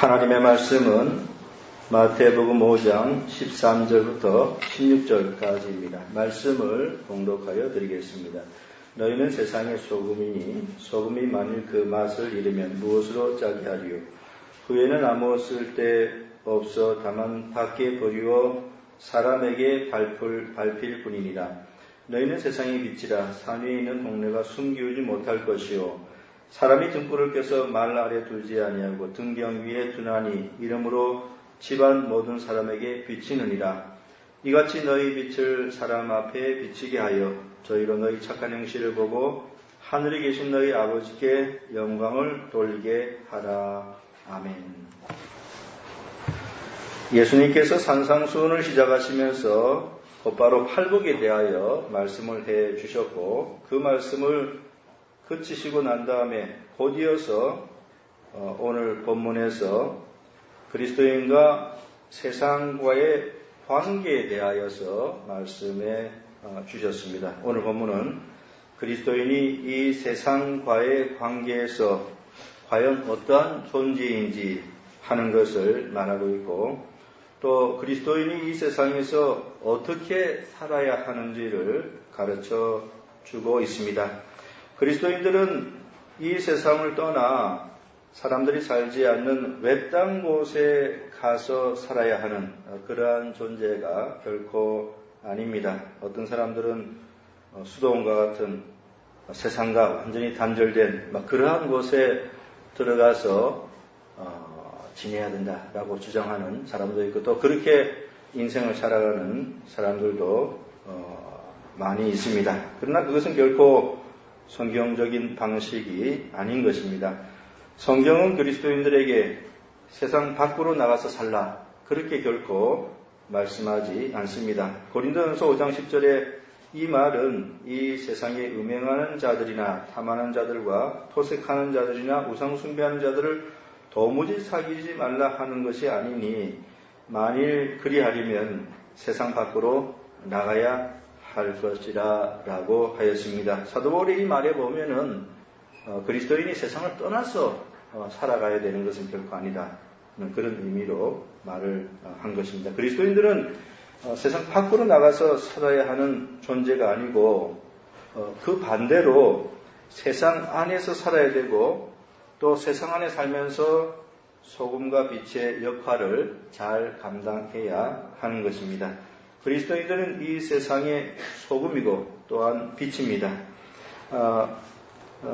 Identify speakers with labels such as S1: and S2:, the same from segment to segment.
S1: 하나님의 말씀은 마태복음 5장 13절부터 16절까지입니다. 말씀을 봉독하여 드리겠습니다. 너희는 세상의 소금이니 소금이 만일 그 맛을 잃으면 무엇으로 짜게 하리요? 후에는 아무 쓸데 없어 다만 밖에 버리워 사람에게 밟힐 뿐이니라. 너희는 세상의 빛이라. 산 위에 있는 동네가 숨기우지 못할 것이요 사람이 등불을 껴서 말 아래 두지 아니하고 등경 위에 두나니 이러므로 집안 모든 사람에게 비치느니라. 이같이 너희 빛을 사람 앞에 비치게 하여 저희로 너희 착한 행실을 보고 하늘에 계신 너희 아버지께 영광을 돌리게 하라. 아멘. 예수님께서 산상수훈을 시작하시면서 곧바로 팔복에 대하여 말씀을 해 주셨고, 그 말씀을 그치시고 난 다음에 곧이어서 오늘 본문에서 그리스도인과 세상과의 관계에 대하여서 말씀해 주셨습니다. 오늘 본문은 그리스도인이 이 세상과의 관계에서 과연 어떠한 존재인지 하는 것을 말하고 있고, 또 그리스도인이 이 세상에서 어떻게 살아야 하는지를 가르쳐 주고 있습니다. 그리스도인들은 이 세상을 떠나 사람들이 살지 않는 외딴 곳에 가서 살아야 하는 그러한 존재가 결코 아닙니다. 어떤 사람들은 수도원과 같은 세상과 완전히 단절된 그러한 곳에 들어가서 지내야 된다라고 주장하는 사람도 있고, 또 그렇게 인생을 살아가는 사람들도 많이 있습니다. 그러나 그것은 결코 성경적인 방식이 아닌 것입니다. 성경은 그리스도인들에게 세상 밖으로 나가서 살라, 그렇게 결코 말씀하지 않습니다. 고린도전서 5장 10절에 이 말은 이 세상에 음행하는 자들이나 탐하는 자들과 토색하는 자들이나 우상 숭배하는 자들을 도무지 사귀지 말라 하는 것이 아니니 만일 그리하려면 세상 밖으로 나가야 할 것이라 라고 하였습니다. 사도 바울의 이 말에 보면은 그리스도인이 세상을 떠나서 살아가야 되는 것은 결코 아니다, 그런 의미로 말을 한 것입니다. 그리스도인들은 세상 밖으로 나가서 살아야 하는 존재가 아니고 그 반대로 세상 안에서 살아야 되고, 또 세상 안에 살면서 소금과 빛의 역할을 잘 감당해야 하는 것입니다. 그리스도인들은 이 세상의 소금이고 또한 빛입니다.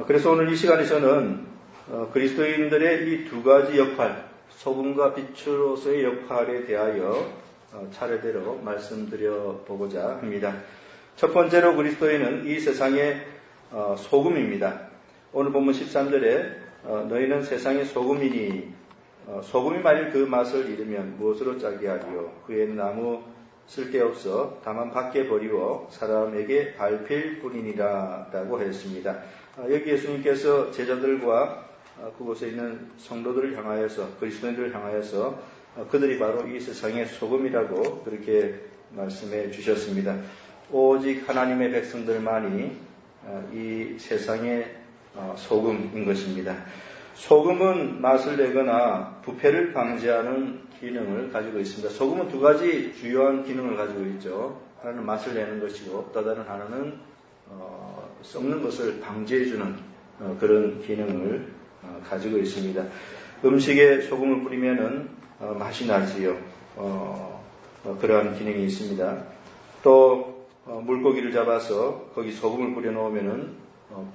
S1: 그래서 오늘 이 시간에 저는 그리스도인들의 이 두 가지 역할, 소금과 빛으로서의 역할에 대하여 차례대로 말씀드려 보고자 합니다. 첫 번째로 그리스도인은 이 세상의 소금입니다. 오늘 본문 13절에 너희는 세상의 소금이니 소금이 만일 그 맛을 잃으면 무엇으로 짜게 하리요? 그에는 아무 쓸데없어 다만 밖에 버리고 사람에게 밟힐 뿐이니라 라고 했습니다. 여기 예수님께서 제자들과 그곳에 있는 성도들을 향하여서, 그리스도인들을 향하여서 그들이 바로 이 세상의 소금이라고 그렇게 말씀해 주셨습니다. 오직 하나님의 백성들만이 이 세상의 소금인 것입니다. 소금은 맛을 내거나 부패를 방지하는 기능을 가지고 있습니다. 소금은 두 가지 주요한 기능을 가지고 있죠. 하나는 맛을 내는 것이고, 또 다른 하나는 썩는 것을 방지해주는 그런 기능을 가지고 있습니다. 음식에 소금을 뿌리면은 맛이 나지요. 그러한 기능이 있습니다. 또 물고기를 잡아서 거기 소금을 뿌려 놓으면은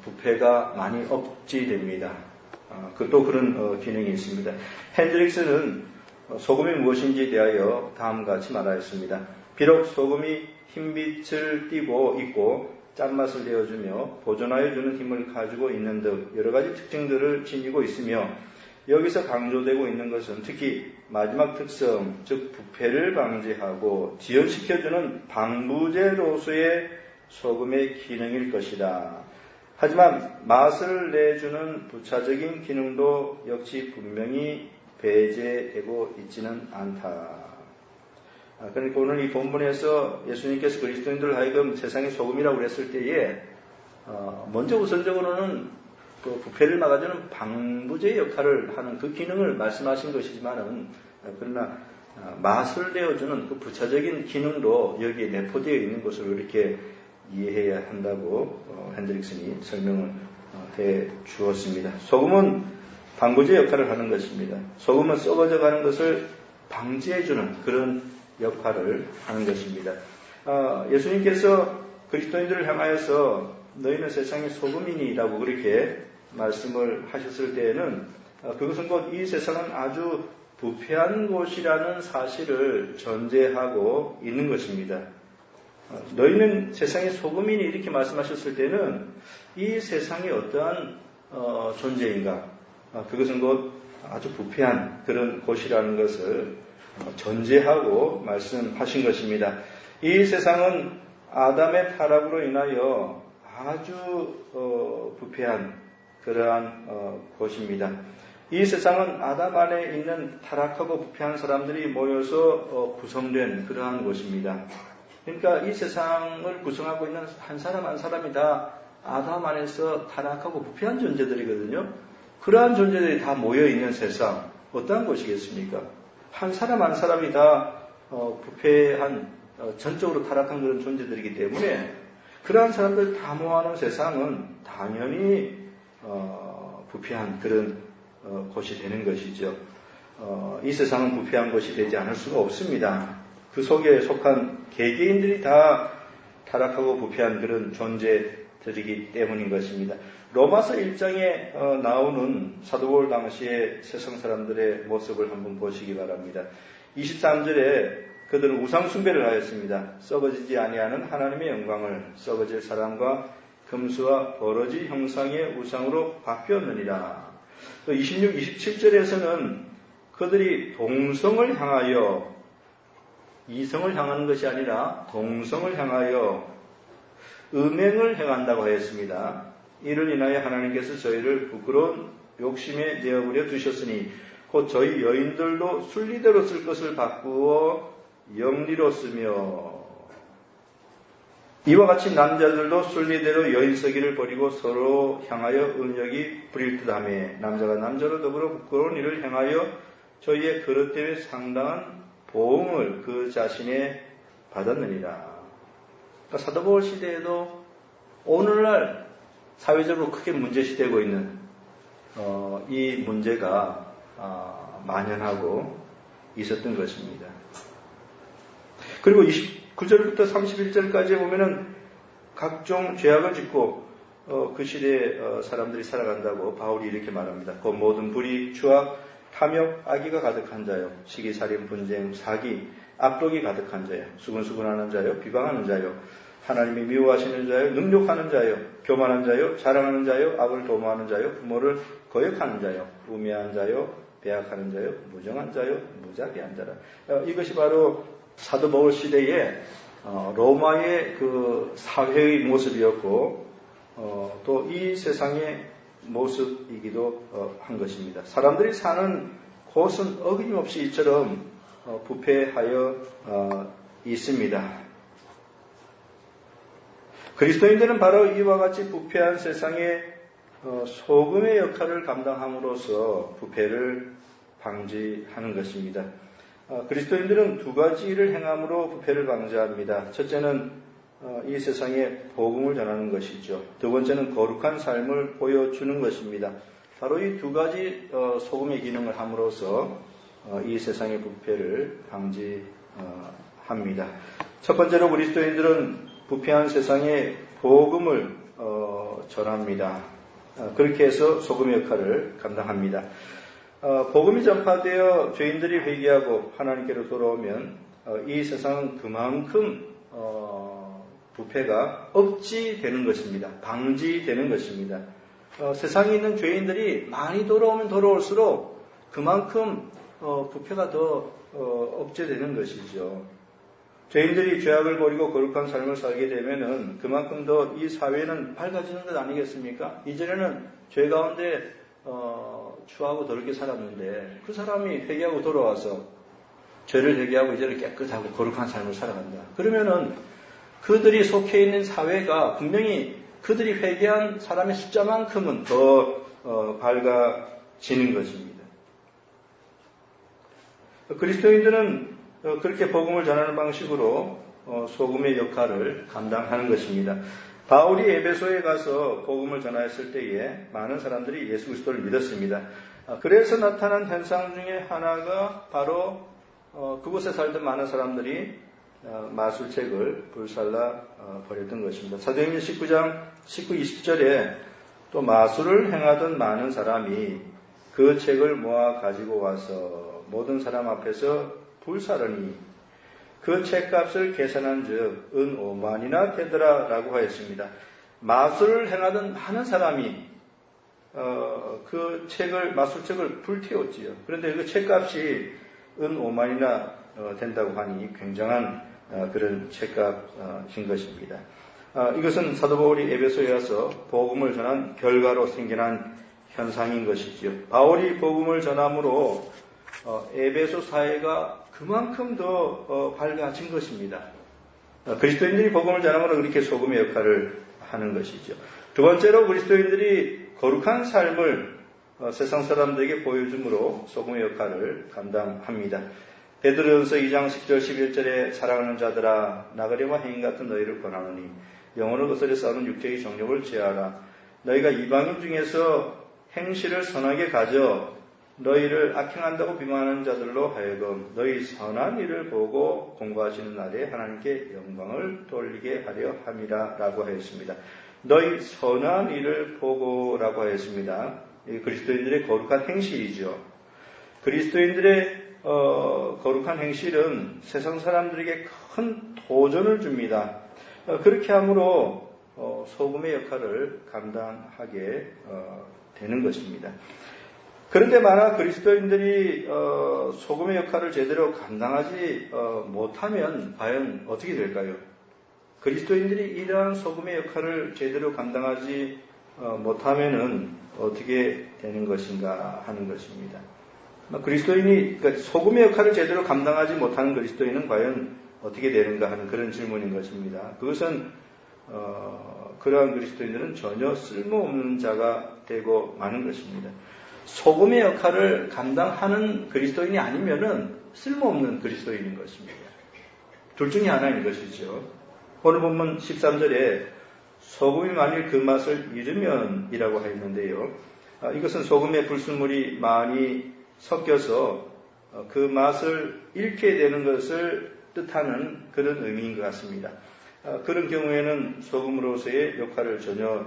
S1: 부패가 많이 억제됩니다. 또 그런 기능이 있습니다. 핸드릭스는 소금이 무엇인지에 대하여 다음과 같이 말하였습니다. 비록 소금이 흰빛을 띠고 있고 짠맛을 내어주며 보존하여 주는 힘을 가지고 있는 등 여러 가지 특징들을 지니고 있으며, 여기서 강조되고 있는 것은 특히 마지막 특성, 즉 부패를 방지하고 지연시켜주는 방부제로서의 소금의 기능일 것이다. 하지만 맛을 내주는 부차적인 기능도 역시 분명히 배제되고 있지는 않다. 그러니까 오늘 이 본문에서 예수님께서 그리스도인들을 하여금 세상의 소금이라고 그랬을 때에 먼저 우선적으로는 그 부패를 막아주는 방부제 역할을 하는 그 기능을 말씀하신 것이지만은, 그러나 맛을 내어주는 그 부차적인 기능도 여기에 내포되어 있는 것으로 이렇게 이해해야 한다고 핸드릭슨이 설명을 해 주었습니다. 소금은 방부제 역할을 하는 것입니다. 소금은 썩어져 가는 것을 방지해주는 그런 역할을 하는 것입니다. 예수님께서 그리스도인들을 향하여서 너희는 세상의 소금이니라고 그렇게 말씀을 하셨을 때에는 그것은 곧 이 세상은 아주 부패한 곳이라는 사실을 전제하고 있는 것입니다. 너희는 세상의 소금이니 이렇게 말씀하셨을 때는 이 세상이 어떠한 존재인가? 그것은 곧 아주 부패한 그런 곳이라는 것을 전제하고 말씀하신 것입니다. 이 세상은 아담의 타락으로 인하여 아주 부패한 그러한 곳입니다. 이 세상은 아담 안에 있는 타락하고 부패한 사람들이 모여서 구성된 그러한 곳입니다. 그러니까 이 세상을 구성하고 있는 한 사람 한 사람이 다 아담 안에서 타락하고 부패한 존재들이거든요. 그러한 존재들이 다 모여있는 세상, 어떠한 곳이겠습니까? 한 사람 한 사람이 다 부패한, 전적으로 타락한 그런 존재들이기 때문에 그러한 사람들 다 모아놓은 세상은 당연히 부패한 그런 곳이 되는 것이죠. 이 세상은 부패한 곳이 되지 않을 수가 없습니다. 그 속에 속한 개개인들이 다 타락하고 부패한 그런 존재들이기 때문인 것입니다. 로마서 1장에 나오는 사도 바울 당시의 세상 사람들의 모습을 한번 보시기 바랍니다. 23절에 그들은 우상 숭배를 하였습니다. 썩어지지 아니하는 하나님의 영광을 썩어질 사람과 금수와 버러지 형상의 우상으로 바뀌었느니라. 또 26, 27절에서는 그들이 동성을 향하여, 이성을 향하는 것이 아니라 동성을 향하여 음행을 행한다고 하였습니다. 이를 인하여 하나님께서 저희를 부끄러운 욕심에 내어버려 두셨으니 곧 저희 여인들도 순리대로 쓸 것을 바꾸어 영리로 쓰며 이와 같이 남자들도 순리대로 여인 서기를 버리고 서로 향하여 음욕이 부릴 듯하며 남자가 남자로 더불어 부끄러운 일을 행하여 저희의 그릇 때문에 상당한 보응을 그 자신에 받았느니라. 그러니까 사도 바울 시대에도 오늘날 사회적으로 크게 문제시되고 있는 이 문제가 만연하고 있었던 것입니다. 그리고 29절부터 31절까지 보면은 각종 죄악을 짓고 그 시대에 사람들이 살아간다고 바울이 이렇게 말합니다. 그 모든 불의, 추악, 탐욕, 악의가 가득한 자요, 시기, 살인, 분쟁, 사기, 압독이 가득한 자요, 수근수근하는 자요, 비방하는 자요, 하나님이 미워하시는 자요, 능욕하는 자요, 교만한 자요, 자랑하는 자요, 악을 도모하는 자요, 부모를 거역하는 자요, 우매한 자요, 배악하는 자요, 무정한 자요, 무자비한 자라. 이것이 바로 사도 바울 시대에 로마의 그 사회의 모습이었고 또 이 세상의 모습이기도 한 것입니다. 사람들이 사는 곳은 어김없이 이처럼 부패하여 있습니다. 그리스도인들은 바로 이와 같이 부패한 세상에 소금의 역할을 감당함으로써 부패를 방지하는 것입니다. 그리스도인들은 두 가지 일을 행함으로 부패를 방지합니다. 첫째는 이 세상에 복음을 전하는 것이죠. 두 번째는 거룩한 삶을 보여주는 것입니다. 바로 이 두 가지 소금의 기능을 함으로써 이 세상의 부패를 방지합니다. 첫 번째로 그리스도인들은 부패한 세상에 복음을 전합니다. 그렇게 해서 소금의 역할을 감당합니다. 복음이 전파되어 죄인들이 회개하고 하나님께로 돌아오면 이 세상은 그만큼 부패가 억지되는 것입니다. 방지되는 것입니다. 세상에 있는 죄인들이 많이 돌아오면 돌아올수록 그만큼 부패가 더 억제되는 것이죠. 죄인들이 죄악을 버리고 거룩한 삶을 살게 되면은 그만큼 더 이 사회는 밝아지는 것 아니겠습니까? 이전에는 죄 가운데 추하고 더럽게 살았는데 그 사람이 회개하고 돌아와서 죄를 회개하고 이제는 깨끗하고 거룩한 삶을 살아간다. 그러면은 그들이 속해 있는 사회가 분명히 그들이 회개한 사람의 숫자만큼은 더 밝아지는 것입니다. 그리스도인들은 그렇게 복음을 전하는 방식으로 소금의 역할을 감당하는 것입니다. 바울이 에베소에 가서 복음을 전하였을 때에 많은 사람들이 예수 그리스도를 믿었습니다. 그래서 나타난 현상 중에 하나가 바로 그곳에 살던 많은 사람들이 마술책을 불살라 버렸던 것입니다. 사도행전 19장 19, 20절에 또 마술을 행하던 많은 사람이 그 책을 모아 가지고 와서 모든 사람 앞에서 불사르니 그 책값을 계산한 즉 은 5만이나 되더라 라고 하였습니다. 마술을 행하던 많은 사람이 그 마술책을 불태웠지요. 그런데 그 책값이 은 5만이나 된다고 하니 굉장한 그런 책값인 것입니다. 이것은 사도 바울이 에베소에 와서 복음을 전한 결과로 생겨난 현상인 것이지요. 바울이 복음을 전함으로 에베소 사회가 그만큼 더 밝아진 것입니다. 그리스도인들이 복음을 전함으로 그렇게 소금의 역할을 하는 것이죠. 두 번째로 그리스도인들이 거룩한 삶을 세상 사람들에게 보여줌으로 소금의 역할을 감당합니다. 베드로전서 2장 10절 11절에 사랑하는 자들아 나그네와 행인 같은 너희를 권하노니 영혼을 거스려 싸우는 육체의 정욕을 제하라. 너희가 이방인 중에서 행실을 선하게 가져 너희를 악행한다고 비방하는 자들로 하여금 너희 선한 일을 보고 공부하시는 날에 하나님께 영광을 돌리게 하려 함이라 라고 하였습니다. 너희 선한 일을 보고라고 하였습니다. 그리스도인들의 거룩한 행실이죠. 그리스도인들의 거룩한 행실은 세상 사람들에게 큰 도전을 줍니다. 그렇게 함으로 소금의 역할을 감당하게 되는 것입니다. 그런데 만약 그리스도인들이 소금의 역할을 제대로 감당하지 못하면 과연 어떻게 될까요? 그리스도인들이 이러한 소금의 역할을 제대로 감당하지 못하면은 어떻게 되는 것인가 하는 것입니다. 그리스도인이 그러니까 소금의 역할을 제대로 감당하지 못하는 그리스도인은 과연 어떻게 되는가 하는 그런 질문인 것입니다. 그것은 그러한 그리스도인들은 전혀 쓸모없는 자가 되고 마는 것입니다. 소금의 역할을 감당하는 그리스도인이 아니면은 쓸모없는 그리스도인인 것입니다. 둘 중에 하나인 것이죠. 오늘 본문 13절에 소금이 만일 그 맛을 잃으면 이라고 하였는데요. 이것은 소금의 불순물이 많이 섞여서 그 맛을 잃게 되는 것을 뜻하는 그런 의미인 것 같습니다. 그런 경우에는 소금으로서의 역할을 전혀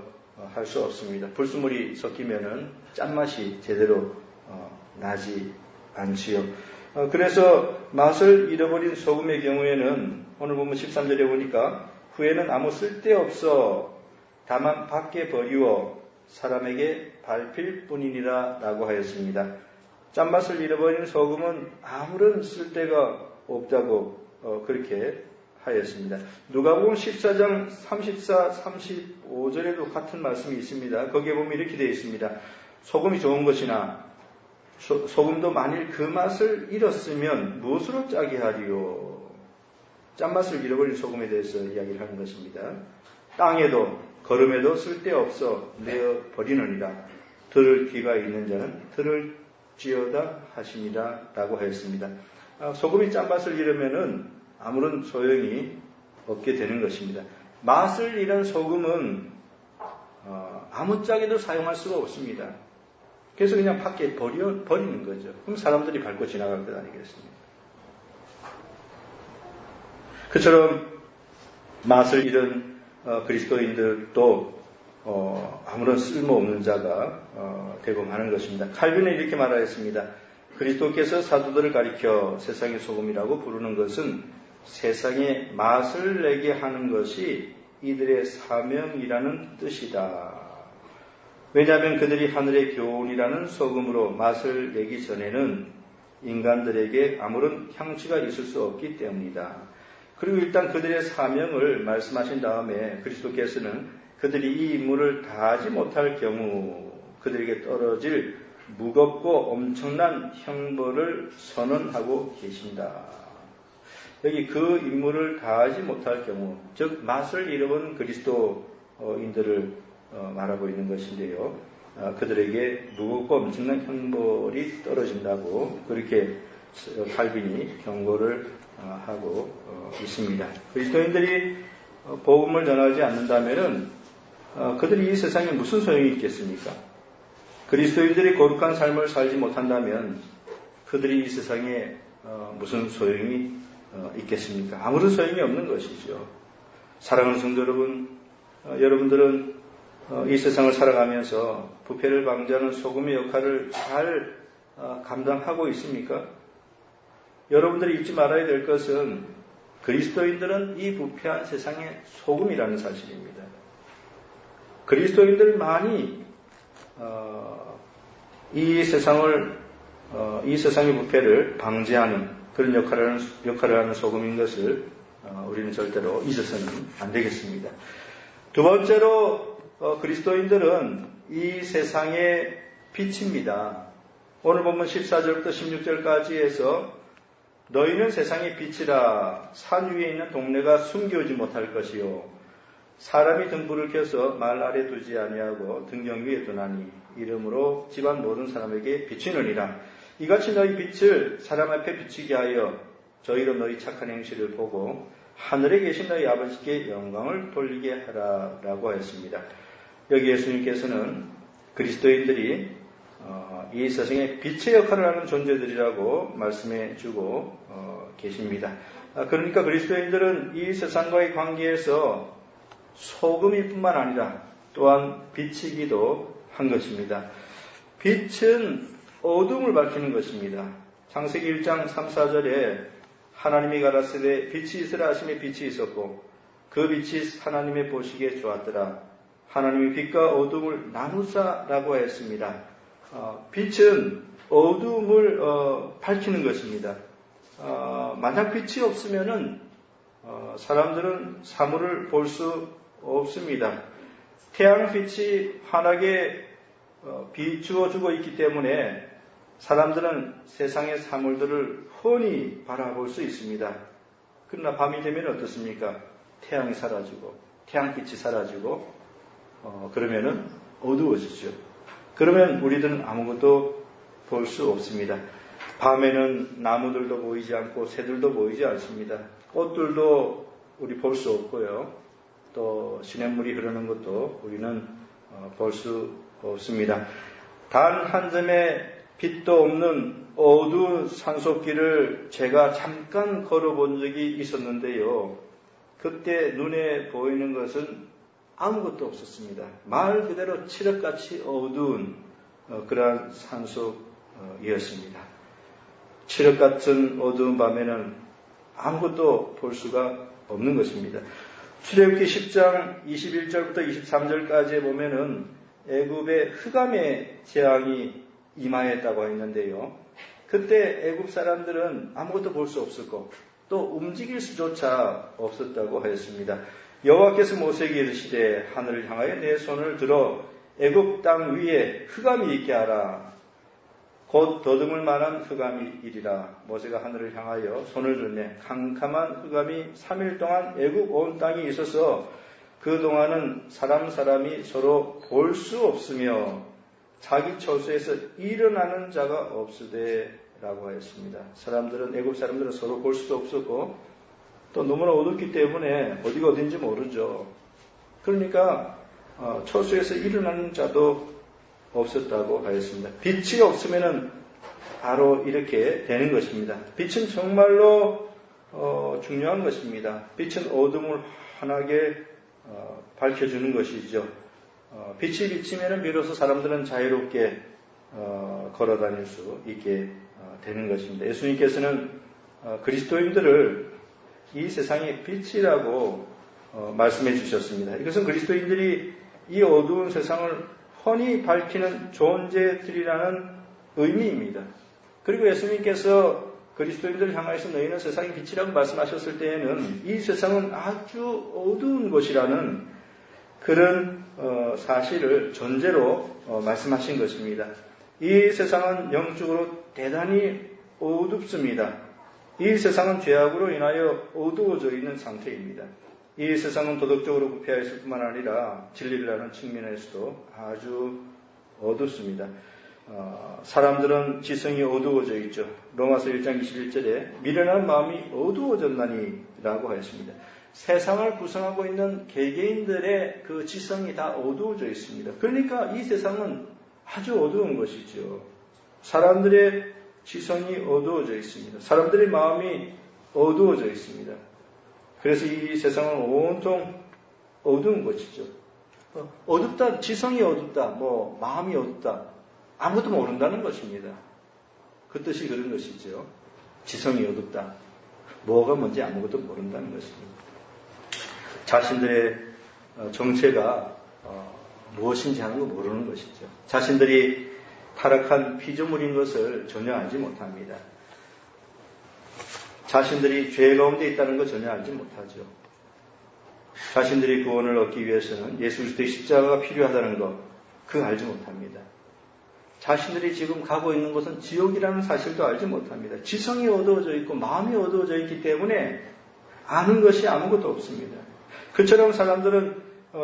S1: 할 수 없습니다. 불순물이 섞이면은 짠맛이 제대로 나지 않지요. 그래서 맛을 잃어버린 소금의 경우에는 오늘 보면 13절에 보니까 후에는 아무 쓸데없어 다만 밖에 버리워 사람에게 밟힐 뿐이니라 라고 하였습니다. 짠맛을 잃어버린 소금은 아무런 쓸데가 없다고 그렇게 하였습니다. 누가복음 14장 34, 35절에도 같은 말씀이 있습니다. 거기에 보면 이렇게 되어 있습니다. 소금이 좋은 것이나 소금도 만일 그 맛을 잃었으면 무엇으로 짜게 하리요? 짠맛을 잃어버린 소금에 대해서 이야기를 하는 것입니다. 땅에도 걸음에도 쓸데없어 내어 버리느니라. 들을 귀가 있는 자는 들을지어다 하시니라 라고 하였습니다. 소금이 짠맛을 잃으면은 아무런 소용이 없게 되는 것입니다. 맛을 잃은 소금은 아무짝에도 사용할 수가 없습니다. 그래서 그냥 밖에 버리는 거죠. 그럼 사람들이 밟고 지나갈 것 아니겠습니까? 그처럼 맛을 잃은 그리스도인들도 아무런 쓸모없는 자가 되고 마는 것입니다. 칼빈은 이렇게 말하였습니다. 그리스도께서 사도들을 가리켜 세상의 소금이라고 부르는 것은 세상에 맛을 내게 하는 것이 이들의 사명이라는 뜻이다. 왜냐하면 그들이 하늘의 교훈이라는 소금으로 맛을 내기 전에는 인간들에게 아무런 향취가 있을 수 없기 때문이다. 그리고 일단 그들의 사명을 말씀하신 다음에 그리스도께서는 그들이 이 임무를 다하지 못할 경우 그들에게 떨어질 무겁고 엄청난 형벌을 선언하고 계신다. 여기 그 임무를 다하지 못할 경우, 즉 맛을 잃어본 그리스도인들을 말하고 있는 것인데요. 그들에게 무겁고 엄청난 형벌이 떨어진다고 그렇게 칼빈이 경고를 하고 있습니다. 그리스도인들이 복음을 전하지 않는다면은 그들이 이 세상에 무슨 소용이 있겠습니까? 그리스도인들이 거룩한 삶을 살지 못한다면 그들이 이 세상에 무슨 소용이 있겠습니까? 아무런 소용이 없는 것이죠. 사랑하는 성도 여러분, 여러분들은 이 세상을 살아가면서 부패를 방지하는 소금의 역할을 잘 감당하고 있습니까? 여러분들이 잊지 말아야 될 것은 그리스도인들은 이 부패한 세상의 소금이라는 사실입니다. 그리스도인들만이 이 세상의 부패를 방지하는 그런 역할을 하는 소금인 것을 우리는 절대로 잊어서는 안 되겠습니다. 두 번째로 그리스도인들은 이 세상의 빛입니다. 오늘 본문 14절부터 16절까지 해서 너희는 세상의 빛이라 산 위에 있는 동네가 숨겨오지 못할 것이요 사람이 등불을 켜서 말 아래 두지 아니하고 등경 위에 두나니 이름으로 집안 모든 사람에게 비추느니라. 이같이 너희 빛을 사람 앞에 비추게 하여 저희로 너희 착한 행실을 보고 하늘에 계신 너희 아버지께 영광을 돌리게 하라라고 했습니다. 여기 예수님께서는 그리스도인들이 이 세상에 빛의 역할을 하는 존재들이라고 말씀해 주고 계십니다. 그러니까 그리스도인들은 이 세상과의 관계에서 소금일 뿐만 아니라 또한 빛이기도 한 것입니다. 빛은 어둠을 밝히는 것입니다. 창세기 1장 3, 4절에 하나님이 가라사대 빛이 있으라 하시매 빛이 있었고 그 빛이 하나님의 보시기에 좋았더라. 하나님이 빛과 어둠을 나누사라고 했습니다. 빛은 어둠을 밝히는 것입니다. 만약 빛이 없으면은 사람들은 사물을 볼 수 없습니다. 태양빛이 환하게 비추어주고 있기 때문에 사람들은 세상의 사물들을 훤히 바라볼 수 있습니다. 그러나 밤이 되면 어떻습니까? 태양이 사라지고 태양빛이 사라지고 그러면은 어두워지죠. 그러면 우리들은 아무것도 볼 수 없습니다. 밤에는 나무들도 보이지 않고 새들도 보이지 않습니다. 꽃들도 우리 볼 수 없고요. 또 시냇물이 흐르는 것도 우리는 볼 수 없습니다. 단 한 점의 빛도 없는 어두운 산속길을 제가 잠깐 걸어본 적이 있었는데요. 그때 눈에 보이는 것은 아무것도 없었습니다. 말 그대로 칠흑같이 어두운 그러한 산속이었습니다. 칠흑같은 어두운 밤에는 아무것도 볼 수가 없는 것입니다. 출애굽기 10장 21절부터 23절까지에 보면은 애굽의 흑암의 재앙이 임하였다고 했는데요. 그때 애굽 사람들은 아무것도 볼 수 없었고 또 움직일 수조차 없었다고 하였습니다. 여호와께서 모세에게 이르시되 하늘을 향하여 내 손을 들어 애굽 땅 위에 흑암이 있게 하라. 곧 더듬을 만한 흑암이 이리라. 모세가 하늘을 향하여 손을 들매 캄캄한 흑암이 3일 동안 애굽 온 땅에 있어서 그동안은 사람이 서로 볼 수 없으며 자기 처소에서 일어나는 자가 없으되 라고 하였습니다. 애굽 사람들은 서로 볼 수도 없었고 또 너무나 어둡기 때문에 어디가 어딘지 모르죠. 그러니까 처소에서 일어나는 자도 없었다고 하였습니다. 빛이 없으면은 바로 이렇게 되는 것입니다. 빛은 정말로 중요한 것입니다. 빛은 어둠을 환하게 밝혀주는 것이죠. 빛이 비치면은 비로소 사람들은 자유롭게 걸어다닐 수 있게 되는 것입니다. 예수님께서는 그리스도인들을 이 세상의 빛이라고 말씀해 주셨습니다. 이것은 그리스도인들이 이 어두운 세상을 훤히 밝히는 존재들이라는 의미입니다. 그리고 예수님께서 그리스도인들을 향하여서 너희는 세상의 빛이라고 말씀하셨을 때에는 이 세상은 아주 어두운 곳이라는 그런 사실을 전제로 말씀하신 것입니다. 이 세상은 영적으로 대단히 어둡습니다. 이 세상은 죄악으로 인하여 어두워져 있는 상태입니다. 이 세상은 도덕적으로 부패하여 있을 뿐만 아니라 진리를 아는 측면에서도 아주 어둡습니다. 사람들은 지성이 어두워져 있죠. 로마서 1장 21절에 미련한 마음이 어두워졌나니 라고 하였습니다. 세상을 구성하고 있는 개개인들의 그 지성이 다 어두워져 있습니다. 그러니까 이 세상은 아주 어두운 것이죠. 사람들의 지성이 어두워져 있습니다. 사람들의 마음이 어두워져 있습니다. 그래서 이 세상은 온통 어두운 것이죠. 어둡다, 지성이 어둡다, 마음이 어둡다, 아무것도 모른다는 것입니다. 그 뜻이 그런 것이죠. 지성이 어둡다. 뭐가 뭔지 아무것도 모른다는 것입니다. 자신들의 정체가 무엇인지 하는 거 모르는 것이죠. 자신들이 타락한 피조물인 것을 전혀 알지 못합니다. 자신들이 죄 가운데 있다는 것 전혀 알지 못하죠. 자신들이 구원을 얻기 위해서는 예수 그리스도의 십자가가 필요하다는 것, 그거 알지 못합니다. 자신들이 지금 가고 있는 곳은 지옥이라는 사실도 알지 못합니다. 지성이 어두워져 있고 마음이 어두워져 있기 때문에 아는 것이 아무것도 없습니다. 그처럼 사람들은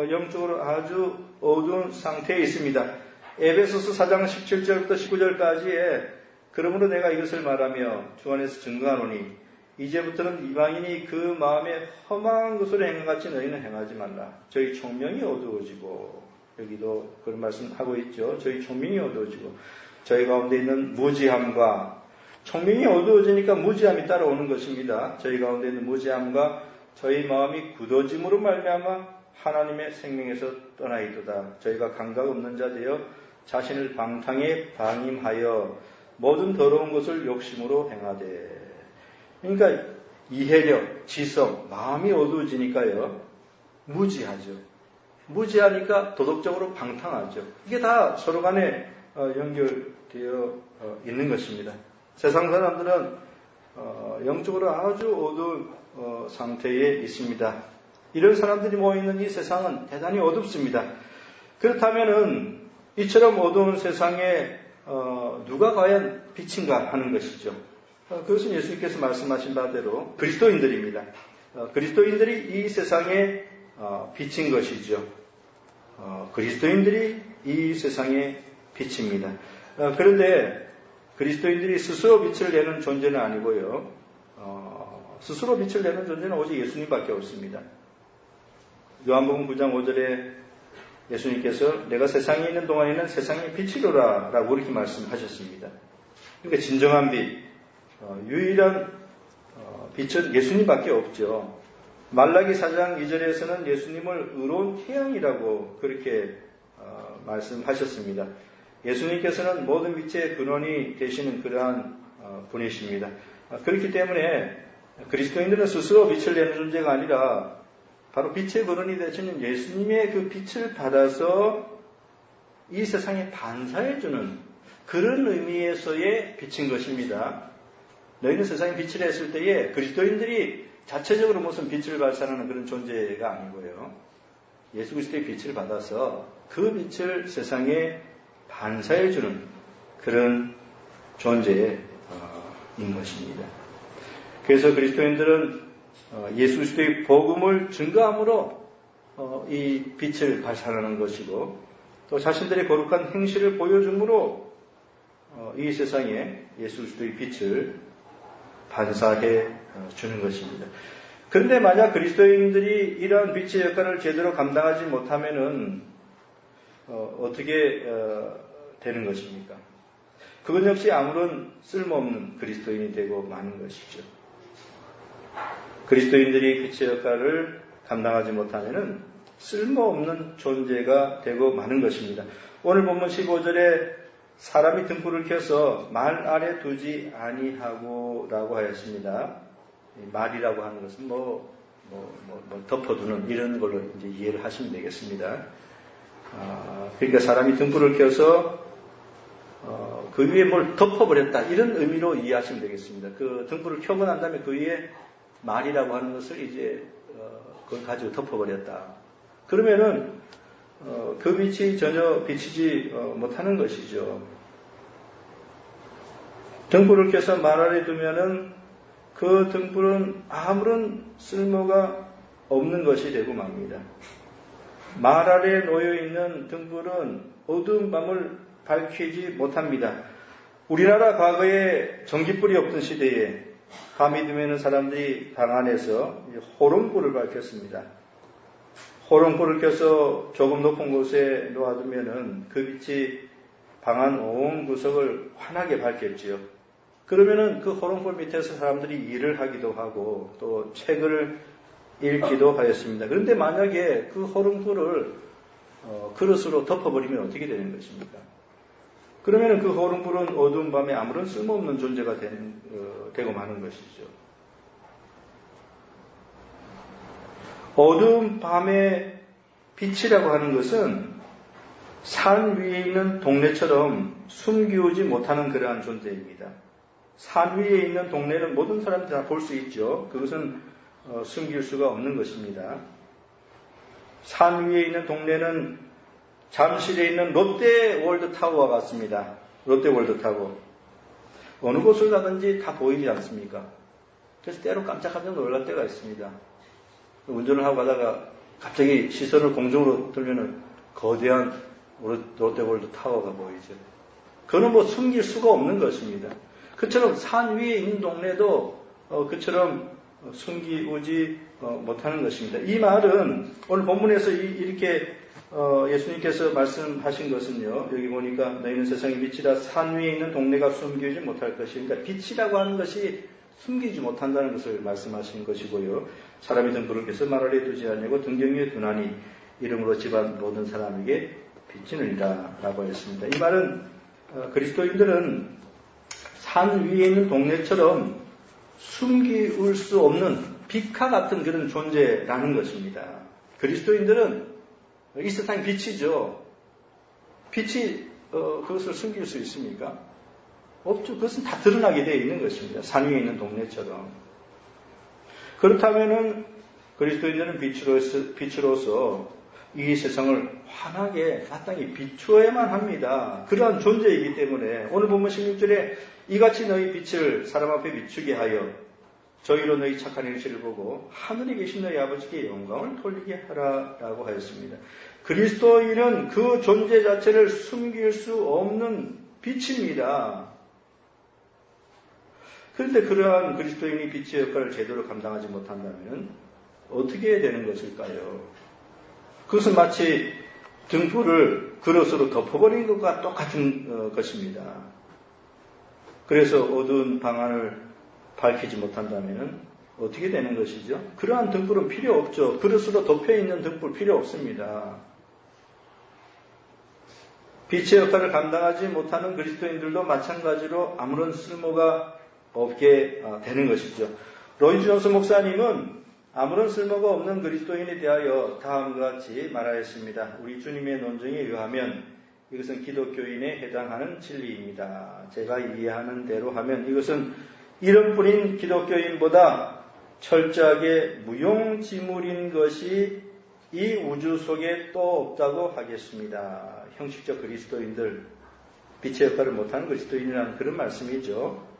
S1: 영적으로 아주 어두운 상태에 있습니다. 에베소서 4장 17절부터 19절까지에 그러므로 내가 이것을 말하며 주 안에서 증거하노니 이제부터는 이방인이 그 마음에 험한 것으로 행한같이 너희는 행하지 말라. 저희 총명이 어두워지고, 여기도 그런 말씀하고 있죠. 저희 총명이 어두워지고 저희 가운데 있는 무지함과, 총명이 어두워지니까 무지함이 따라오는 것입니다. 저희 가운데 있는 무지함과 저희 마음이 굳어짐으로 말미암아 하나님의 생명에서 떠나있도다. 저희가 감각 없는 자 되어 자신을 방탕에 방임하여 모든 더러운 것을 욕심으로 행하되. 그러니까 이해력, 지성, 마음이 어두워지니까요, 무지하죠. 무지하니까 도덕적으로 방탕하죠. 이게 다 서로 간에 연결되어 있는 것입니다. 세상 사람들은 영적으로 아주 어두운 상태에 있습니다. 이런 사람들이 모여있는 이 세상은 대단히 어둡습니다. 그렇다면은 이처럼 어두운 세상에 누가 과연 빛인가 하는 것이죠. 그것은 예수님께서 말씀하신 바대로 그리스도인들입니다. 그리스도인들이 이 세상의 빛인 것이죠. 그리스도인들이 이 세상의 빛입니다. 그런데 그리스도인들이 스스로 빛을 내는 존재는 아니고요. 스스로 빛을 내는 존재는 오직 예수님밖에 없습니다. 요한복음 9장 5절에 예수님께서 내가 세상에 있는 동안에는 세상의 빛이로라 라고 이렇게 말씀하셨습니다. 그러니까 진정한 빛, 유일한 빛은 예수님밖에 없죠. 말라기 4장 2절에서는 예수님을 의로운 태양이라고 그렇게 말씀하셨습니다. 예수님께서는 모든 빛의 근원이 되시는 그러한 분이십니다. 그렇기 때문에 그리스도인들은 스스로 빛을 내는 존재가 아니라 바로 빛의 근원이 되시는 예수님의 그 빛을 받아서 이 세상에 반사해주는 그런 의미에서의 빛인 것입니다. 너희는 세상에 빛을 했을 때에 그리스도인들이 자체적으로 무슨 빛을 발산하는 그런 존재가 아니고요. 예수 그리스도의 빛을 받아서 그 빛을 세상에 반사해주는 그런 존재인 것입니다. 그래서 그리스도인들은 예수 그리스도의 복음을 증거함으로 이 빛을 발산하는 것이고 또 자신들의 거룩한 행실을 보여줌으로 이 세상에 예수 그리스도의 빛을 반사해 주는 것입니다. 그런데 만약 그리스도인들이 이러한 빛의 역할을 제대로 감당하지 못하면은 어떻게 되는 것입니까? 그것 역시 아무런 쓸모없는 그리스도인이 되고 마는 것이죠. 그리스도인들이 빛의 역할을 감당하지 못하면은 쓸모없는 존재가 되고 마는 것입니다. 오늘 본문 15절에 사람이 등불을 켜서 말 아래 두지 아니하고 라고 하였습니다. 말이라고 하는 것은 덮어두는 이런 걸로 이제 이해를 하시면 되겠습니다. 그러니까 사람이 등불을 켜서 그 위에 뭘 덮어버렸다 이런 의미로 이해하시면 되겠습니다. 그 등불을 켜고 난 다음에 그 위에 말이라고 하는 것을 이제 그걸 가지고 덮어버렸다. 그러면은 그 빛이 전혀 비치지 못하는 것이죠. 등불을 켜서 말 아래 두면은 그 등불은 아무런 쓸모가 없는 것이 되고 맙니다. 말 아래에 놓여있는 등불은 어두운 밤을 밝히지 못합니다. 우리나라 과거에 전기불이 없던 시대에 밤이 되면 사람들이 방 안에서 호롱불을 밝혔습니다. 호롱불을 켜서 조금 높은 곳에 놓아두면은 그 빛이 방 안 온 구석을 환하게 밝혔지요. 그러면은 그 호롱불 밑에서 사람들이 일을 하기도 하고 또 책을 읽기도 하였습니다. 그런데 만약에 그 호롱불을 그릇으로 덮어버리면 어떻게 되는 것입니까? 그러면은 그 호롱불은 어두운 밤에 아무런 쓸모없는 존재가 되고 마는 것이죠. 어두운 밤의 빛이라고 하는 것은 산 위에 있는 동네처럼 숨기우지 못하는 그러한 존재입니다. 산 위에 있는 동네는 모든 사람들이 다 볼 수 있죠. 그것은 숨길 수가 없는 것입니다. 산 위에 있는 동네는 잠실에 있는 롯데월드타워와 같습니다. 롯데월드타워. 어느 곳을 가든지 다 보이지 않습니까? 그래서 때로 깜짝깜짝 놀랄 때가 있습니다. 운전을 하고 가다가 갑자기 시선을 공중으로 들면은 거대한 롯데월드타워가 보이죠. 그건 뭐 숨길 수가 없는 것입니다. 그처럼 산 위에 있는 동네도 그처럼 숨기우지 못하는 것입니다. 이 말은 오늘 본문에서 이렇게 예수님께서 말씀하신 것은요. 여기 보니까 너희는 세상의 빛이라 산 위에 있는 동네가 숨기우지 못할 것이. 그러니까 빛이라고 하는 것이 숨기지 못한다는 것을 말씀하신 것이고요. 사람이 등불을 켜서 말 아래에 두지 아니하고 등경 위에 두나니 이름으로 집안 모든 사람에게 비치느니라 라고 했습니다. 이 말은 그리스도인들은 산 위에 있는 동네처럼 숨기울 수 없는 빛과 같은 그런 존재라는 것입니다. 그리스도인들은 이 세상의 빛이죠. 빛이 그것을 숨길 수 있습니까? 없죠. 그것은 다 드러나게 되어 있는 것입니다. 산 위에 있는 동네처럼. 그렇다면은 그리스도인들은 빛으로서 이 세상을 환하게 마땅히 비추어야만 합니다. 그러한 존재이기 때문에 오늘 보면 16절에 이같이 너희 빛을 사람 앞에 비추게 하여 저희로 너희 착한 행실을 보고 하늘에 계신 너희 아버지께 영광을 돌리게 하라라고 하였습니다. 그리스도인은 그 존재 자체를 숨길 수 없는 빛입니다. 그런데 그러한 그리스도인이 빛의 역할을 제대로 감당하지 못한다면 어떻게 되는 것일까요? 그것은 마치 등불을 그릇으로 덮어버린 것과 똑같은 것입니다. 그래서 어두운 방 안을 밝히지 못한다면 어떻게 되는 것이죠? 그러한 등불은 필요 없죠. 그릇으로 덮여있는 등불 필요 없습니다. 빛의 역할을 감당하지 못하는 그리스도인들도 마찬가지로 아무런 쓸모가 없게 되는 것이죠. 로이드 존스 목사님은 아무런 쓸모가 없는 그리스도인에 대하여 다음과 같이 말하였습니다. 우리 주님의 논증에 의하면 이것은 기독교인에 해당하는 진리입니다. 제가 이해하는 대로 하면 이것은 이름뿐인 기독교인보다 철저하게 무용지물인 것이 이 우주 속에 또 없다고 하겠습니다. 형식적 그리스도인들, 빛의 역할을 못하는 그리스도인이라는 그런 말씀이죠.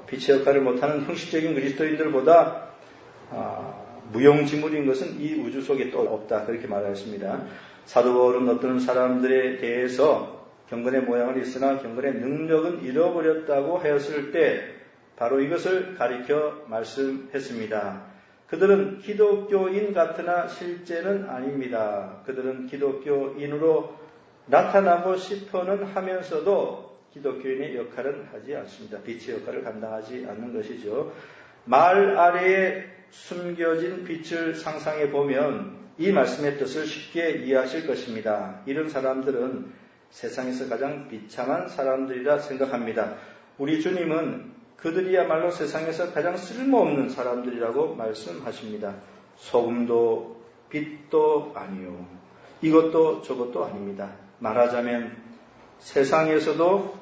S1: 빛의 역할을 못하는 형식적인 그리스도인들보다 무용지물인 것은 이 우주 속에 또 없다. 그렇게 말하였습니다. 사도 바울은 어떤 사람들에 대해서 경건의 모양은 있으나 경건의 능력은 잃어버렸다고 하였을 때 바로 이것을 가리켜 말씀했습니다. 그들은 기독교인 같으나 실제는 아닙니다. 그들은 기독교인으로 나타나고 싶어는 하면서도 기독교인의 역할은 하지 않습니다. 빛의 역할을 감당하지 않는 것이죠. 말 아래에 숨겨진 빛을 상상해 보면 이 말씀의 뜻을 쉽게 이해하실 것입니다. 이런 사람들은 세상에서 가장 비참한 사람들이라 생각합니다. 우리 주님은 그들이야말로 세상에서 가장 쓸모없는 사람들이라고 말씀하십니다. 소금도 빛도 아니요. 이것도 저것도 아닙니다. 말하자면 세상에서도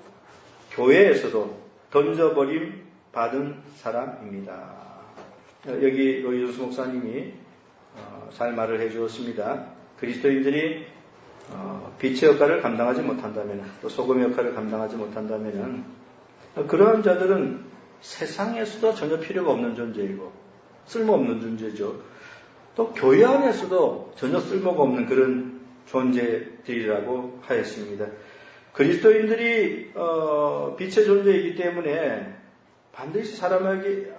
S1: 교회에서도 던져버림 받은 사람입니다. 여기 로이조스 목사님이 잘 말을 해주었습니다. 그리스도인들이 빛의 역할을 감당하지 못한다면 또 소금의 역할을 감당하지 못한다면 그러한 자들은 세상에서도 전혀 필요가 없는 존재이고 쓸모없는 존재죠. 또 교회 안에서도 전혀 쓸모가 없는 그런 존재들이라고 하였습니다. 그리스도인들이 빛의 존재이기 때문에 반드시 사람에게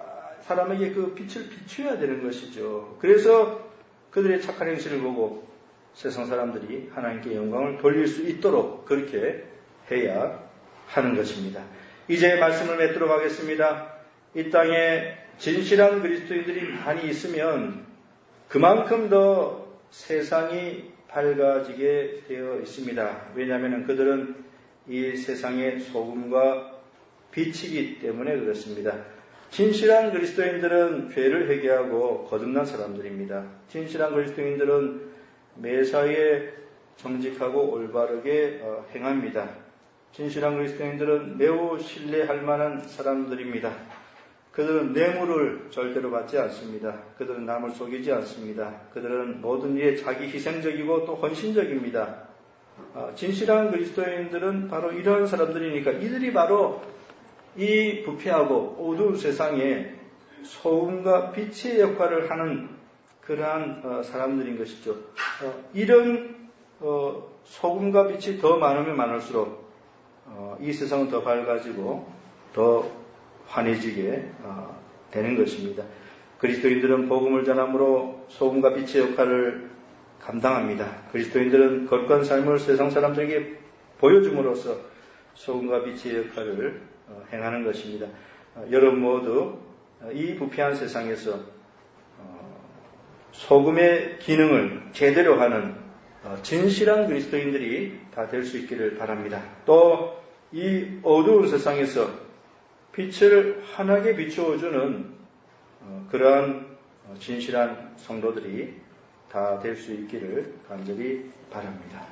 S1: 그 빛을 비춰야 되는 것이죠. 그래서 그들의 착한 행실을 보고 세상 사람들이 하나님께 영광을 돌릴 수 있도록 그렇게 해야 하는 것입니다. 이제 말씀을 맺도록 하겠습니다. 이 땅에 진실한 그리스도인들이 많이 있으면 그만큼 더 세상이 밝아지게 되어 있습니다. 왜냐하면 그들은 이 세상의 소금과 빛이기 때문에 그렇습니다. 진실한 그리스도인들은 죄를 회개하고 거듭난 사람들입니다. 진실한 그리스도인들은 매사에 정직하고 올바르게 행합니다. 진실한 그리스도인들은 매우 신뢰할 만한 사람들입니다. 그들은 뇌물을 절대로 받지 않습니다. 그들은 남을 속이지 않습니다. 그들은 모든 일에 자기 희생적이고 또 헌신적입니다. 진실한 그리스도인들은 바로 이러한 사람들이니까 이들이 바로 이 부패하고 어두운 세상에 소금과 빛의 역할을 하는 그러한 사람들인 것이죠. 이런 소금과 빛이 더 많으면 많을수록 이 세상은 더 밝아지고 더 환해지게 되는 것입니다. 그리스도인들은 복음을 전함으로 소금과 빛의 역할을 감당합니다. 그리스도인들은 거룩한 삶을 세상 사람들에게 보여줌으로써 소금과 빛의 역할을 행하는 것입니다. 여러분 모두 이 부패한 세상에서 소금의 기능을 제대로 하는 진실한 그리스도인들이 다 될 수 있기를 바랍니다. 또 이 어두운 세상에서 빛을 환하게 비추어주는 그러한 진실한 성도들이 다 될 수 있기를 간절히 바랍니다.